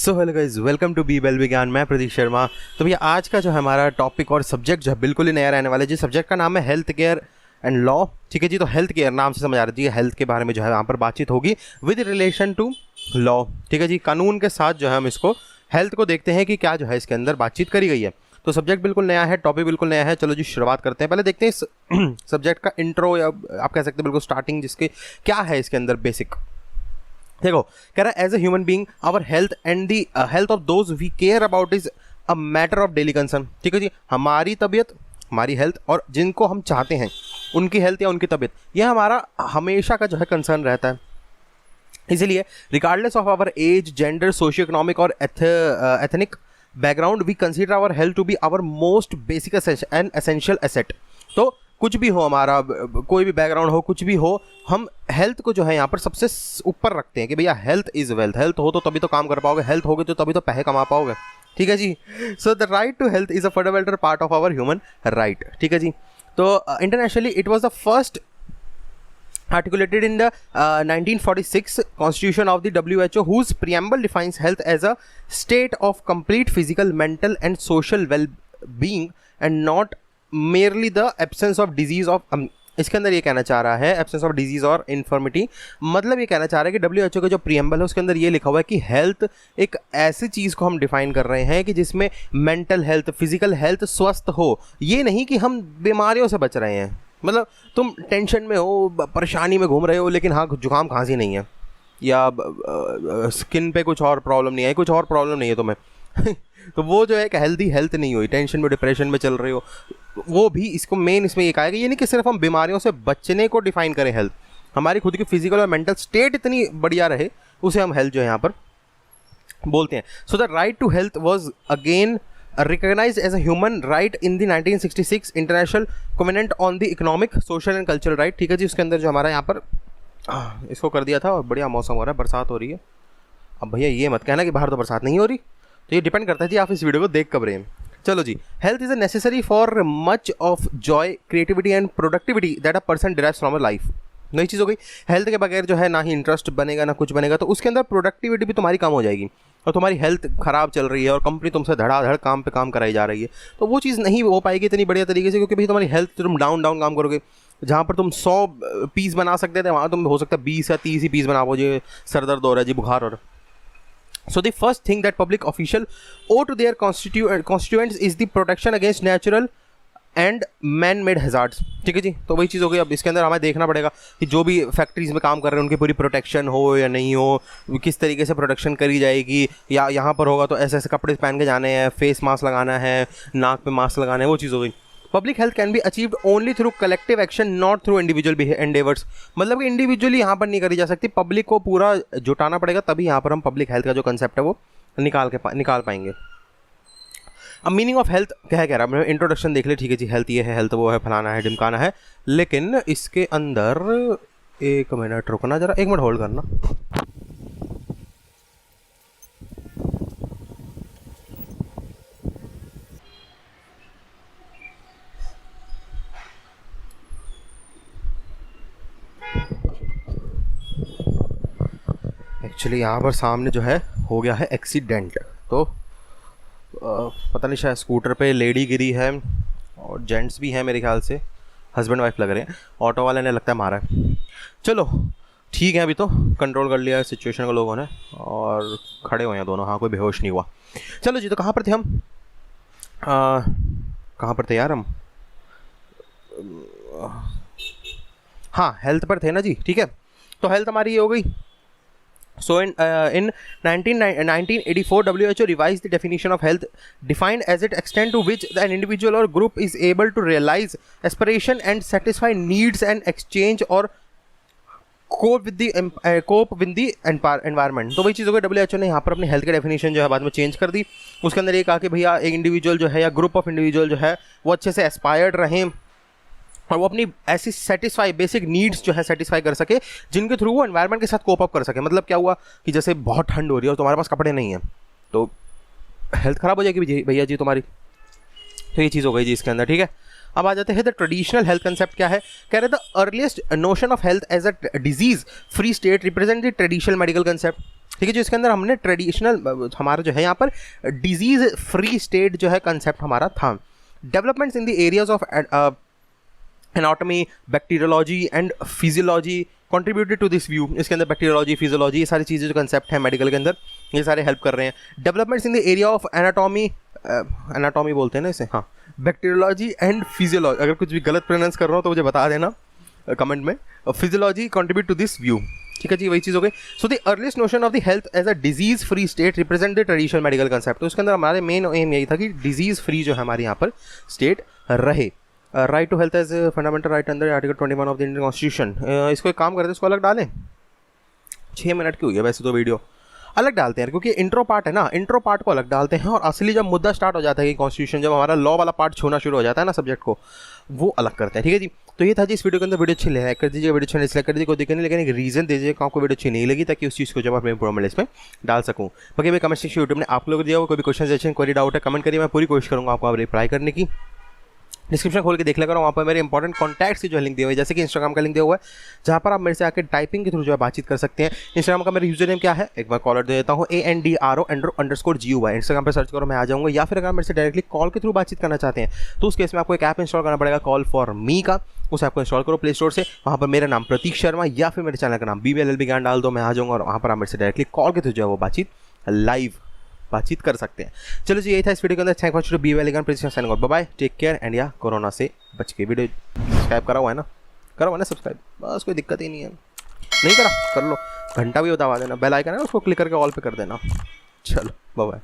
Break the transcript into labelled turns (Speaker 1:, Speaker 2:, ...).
Speaker 1: So hello guys, welcome to be well Vigyan. मैं प्रदीप शर्मा। तो भैया आज का जो है हमारा टॉपिक और सब्जेक्ट जो है बिल्कुल ही नया रहने वाला है। जिस सब्जेक्ट का नाम है हेल्थ केयर एंड लॉ। ठीक है जी, तो हेल्थ केयर नाम से समझ आ रही है, हेल्थ के बारे में जो है यहाँ पर बातचीत होगी विद रिलेशन टू लॉ। ठीक है जी, कानून के साथ जो है हम इसको हेल्थ को देखते हैं कि क्या जो है इसके अंदर बातचीत करी गई है। तो सब्जेक्ट बिल्कुल नया है, टॉपिक बिल्कुल नया है। चलो जी शुरुआत करते हैं। पहले देखते हैं इस सब्जेक्ट का इंट्रो, या आप कह सकते हैं बिल्कुल स्टार्टिंग, जिसके क्या है इसके अंदर बेसिक। देखो, कह रहा है as a human being our health and the health of those we care about is a matter of daily concern. ठीक है जी, हमारी तबीयत, हमारी हेल्थ और जिनको हम चाहते हैं उनकी हेल्थ या उनकी तबीयत, यह हमारा हमेशा का जो है कंसर्न रहता है। इसीलिए regardless of our age, gender, socio economic और ethnic background, we consider our health to be our most basic and essential asset. तो कुछ भी हो, हमारा कोई भी बैकग्राउंड हो, कुछ भी हो, हम हेल्थ को जो है यहाँ पर सबसे ऊपर रखते हैं कि भैया हेल्थ इज़ वेल्थ। हेल्थ हो तो तभी तो काम कर पाओगे, हेल्थ होगी तो तभी तो पैसे कमा पाओगे। ठीक है जी। So the right to health is a fundamental part of our human right. ठीक है जी। तो internationally it was the first articulated in the 1946 constitution of the WHO, whose preamble defines health as a state of complete physical, mental and social well-being and not merely the absence of disease of इसके अंदर ये कहना चाह रहा है absence of disease और infirmity. मतलब ये कहना चाह रहा है कि WHO का जो प्रीएम्बल है उसके अंदर ये लिखा हुआ है कि हेल्थ एक ऐसी चीज़ को हम डिफाइन कर रहे हैं कि जिसमें मेंटल हेल्थ, फिजिकल हेल्थ स्वस्थ हो। ये नहीं कि हम बीमारियों से बच रहे हैं, मतलब तुम टेंशन में हो, परेशानी में घूम रहे हो, लेकिन हाँ जुकाम खांसी नहीं है, या स्किन पे कुछ और प्रॉब्लम नहीं है, कुछ और प्रॉब्लम नहीं है तुम्हें तो वो जो है एक हेल्दी हेल्थ नहीं हुई। टेंशन में, डिप्रेशन में चल रहे हो, वो भी इसको मेन इसमें ये कहा है कि ये नहीं कि सिर्फ हम बीमारियों से बचने को डिफाइन करें हेल्थ, हमारी खुद की फिजिकल और मेंटल स्टेट इतनी बढ़िया रहे, उसे हम हेल्थ जो है यहाँ पर बोलते हैं। So the right to health was again recognized as a human right in the 1966 International Covenant on the Economic, Social and Cultural Right। ठीक है जी, उसके अंदर जो हमारा यहाँ पर इसको कर दिया था। और बढ़िया मौसम हो रहा है, बरसात हो रही है। अब भैया ये मत कहना कि बाहर तो बरसात नहीं हो रही, तो ये डिपेंड करता है जी आप इस वीडियो को देख कब रहे हैं। चलो जी, health is a necessary for much of joy, creativity and productivity that a person derives from a life. नई चीज़ हो गई, हेल्थ के बगैर जो है ना ही इंटरेस्ट बनेगा ना कुछ बनेगा, तो उसके अंदर प्रोडक्टिविटी भी तुम्हारी कम हो जाएगी। और तुम्हारी हेल्थ ख़राब चल रही है और कंपनी तुमसे धड़ाधड़ काम पे काम कराई जा रही है, तो वो चीज़ नहीं हो पाएगी इतनी बढ़िया तरीके से, क्योंकि भाई तुम्हारी हेल्थ, तुम डाउन काम करोगे। जहाँ पर तुम 100 पीस बना सकते थे, वहाँ तुम हो सकता है 20 या 30 ही पीस बना पाओगे। सर दर्द हो रहा है जी, बुखार हो रहा है। So the first thing that public official owe to their constituents is the protection against natural and man made hazards. ठीक है जी, तो वही चीज़ हो गई। अब इसके अंदर हमें देखना पड़ेगा कि जो भी फैक्ट्रीज़ में काम कर रहे हैं उनकी पूरी प्रोटेक्शन हो या नहीं हो, किस तरीके से प्रोटेक्शन करी जाएगी, या यहाँ पर होगा तो ऐसे ऐसे कपड़े पहन के जाने हैं, फेस मास्क लगाना है, नाक पे मास्क लगाना है, वो चीज़ हो गई। Public health can be achieved only through collective action, not through individual endeavours. मतलब कि इंडिविजुअली यहाँ पर नहीं करी जा सकती, पब्लिक को पूरा जुटाना पड़ेगा, तभी यहाँ पर हम पब्लिक हेल्थ का जो कंसेप्ट है वो निकाल पाएंगे। अब मीनिंग ऑफ हेल्थ क्या कह रहा है, मैंने इंट्रोडक्शन देख लिया। ठीक है जी, हेल्थ ये है, हेल्थ वो है, फलाना है, ढिमकाना है, लेकिन इसके अंदर एक मिनट रुकना, जरा 1 मिनट होल्ड करना। एक्चुअली यहाँ पर सामने जो है हो गया है एक्सीडेंट, तो पता नहीं शायद स्कूटर पे लेडी गिरी है और जेंट्स भी हैं, मेरे ख्याल से हस्बैंड वाइफ लग रहे हैं। ऑटो वाले ने लगता है मारा है। चलो ठीक है, अभी तो कंट्रोल कर लिया है सिचुएशन को लोगों ने और खड़े हुए हैं दोनों। हाँ, कोई बेहोश नहीं हुआ। चलो जी, तो कहाँ पर थे हम, कहाँ पर थे यार हम? हाँ, हेल्थ पर थे ना जी। ठीक है, तो हेल्थ हमारी ये हो गई। So in 1984, WHO revised the definition of health, defined as it extent to which an individual or group is able to realize aspiration and satisfy needs and exchange or cope with the environment। तो वही चीज़ हो गई। WHO ने यहाँ पर अपनी health की डेफिनेशन जो है बाद में चेंज कर दी। उसके अंदर ये कहा कि भैया एक इंडिविजुअल जो है या ग्रुप ऑफ इंडिविजुअल जो है वो अच्छे से एस्पायर्ड रहें और वो अपनी ऐसी सेटिस्फाई बेसिक नीड्स जो है सेटिस्फाई कर सके, जिनके थ्रू वो एनवायरनमेंट के साथ कोप अप कर सके। मतलब क्या हुआ कि जैसे बहुत ठंड हो रही है और तुम्हारे पास कपड़े नहीं हैं, तो हेल्थ ख़राब हो जाएगी भैया जी तुम्हारी। तो ये चीज़ हो गई जी इसके अंदर। ठीक है, अब आ जाते हैं द ट्रेडिशनल हेल्थ कंसेप्ट क्या है। कह रहे the earliest notion of health as a disease free state represent the traditional medical concept. ठीक है, जो इसके अंदर हमने ट्रेडिशनल हमारा जो है यहाँ पर डिजीज फ्री स्टेट जो है कंसेप्ट हमारा था। Developments in the areas of anatomy, bacteriology and physiology contributed to this view. इसके अंदर बैक्टीरियोलॉजी, फिजियोलॉजी, ये सारी चीज़ें जो कंसेप्ट है मेडिकल के अंदर, ये सारे हेल्प कर रहे हैं। Developments in the area of anatomy, anatomy बोलते हैं ना इसे, हाँ, बैक्टीरियोलॉजी एंड फिजियोलॉजी, अगर कुछ भी गलत प्रोनाउंस कर रहा हूँ तो मुझे बता देना कमेंट में। Physiology contribute to this view, ठीक है जी, वही चीज़ हो गई। So the earliest notion of the health as a disease free state represent the traditional medical concept. तो उसके अंदर हमारे मेन एम यही था कि डिजीज फ्री जो है हमारे यहाँ पर स्टेट रहे। Right to health as fundamental right under article 21 of the Indian constitution. इसको एक काम करते हैं, इसको अलग डालें, 6 मिनट की हुई है वैसे तो वीडियो, अलग डालते हैं क्योंकि इंट्रो पार्ट है ना, इंट्रो पार्ट को अलग डालते हैं और असली जब मुद्दा स्टार्ट हो जाता है कि कॉन्स्टिट्यूशन, जब हमारा लॉ वाला पार्ट छूना शुरू हो जाता है ना सब्जेक्ट को, वो अलग करते हैं। ठीक है जी, तो ये था जी इस वीडियो के अंदर। वीडियो अच्छी लाइक कर दीजिए, वीडियो अच्छी डिसलाइक कर दीजिए, कोई दिक्कत नहीं, लेकिन एक रीजन दीजिए कि आपको वीडियो अच्छी नहीं लगी, ताकि उस चीज़ को जब अपने इंप्रूवमेंट इसमें डाल सकूँ। बाकी मैं कमेंट सेक्शन यूट्यूब ने आप लोग दिया हुआ, कोई भी क्वेश्चन कोई डाउट है कमेंट करिए, मैं पूरी कोशिश करूँगा आपको रिप्लाई करने की। डिस्क्रिप्शन खोल के देख लेगा, वहाँ पर मेरे इंपॉर्टेंट कॉन्टैक्ट्स की जो लिंक दिए हुए हैं, जैसे कि इंस्टाग्राम का लिंक दिया हुआ है, जहाँ पर आप मेरे से आकर टाइपिंग के थ्रू जो है बातचीत कर सकते हैं। इंस्टाग्राम का मेरा यूजर नेम क्या है, एक बार कॉलर दे देता हूँ, ANDRO_GUY, इंस्टाग्राम पर सर्च करो, मैं आ जाऊँगा। या फिर अगर मेरे से डायरेक्टली कॉल के थ्रू बातचीत करना चाहते हैं तो उस केस में आपको एक ऐप इंस्टॉल करना पड़ेगा, कॉल फॉर मी का। उसे आपको इंस्टॉल करो प्ले स्टोर से, वहाँ पर मेरा नाम प्रतीक शर्मा या फिर मेरे चैनल का नाम BBLLB ज्ञान डाल दो, मैं आ जाऊँगा और वहाँ पर आप मेरे से डायरेक्टली कॉल के थ्रू जो है वो बातचीत लाइव बातचीत कर सकते हैं। चलो जी, यही था इस वीडियो के अंदर। थैंक यू BBLLB ज्ञान, बाय, टेक केयर एंड या कोरोना से बच के। वीडियो सब्सक्राइब करा हुआ है ना, करा हुआ है ना सब्सक्राइब, बस कोई दिक्कत ही नहीं है, नहीं करा कर लो, घंटा भी दबा देना, बेल आइकन है उसको क्लिक करके ऑल पे कर देना। चलो बाय।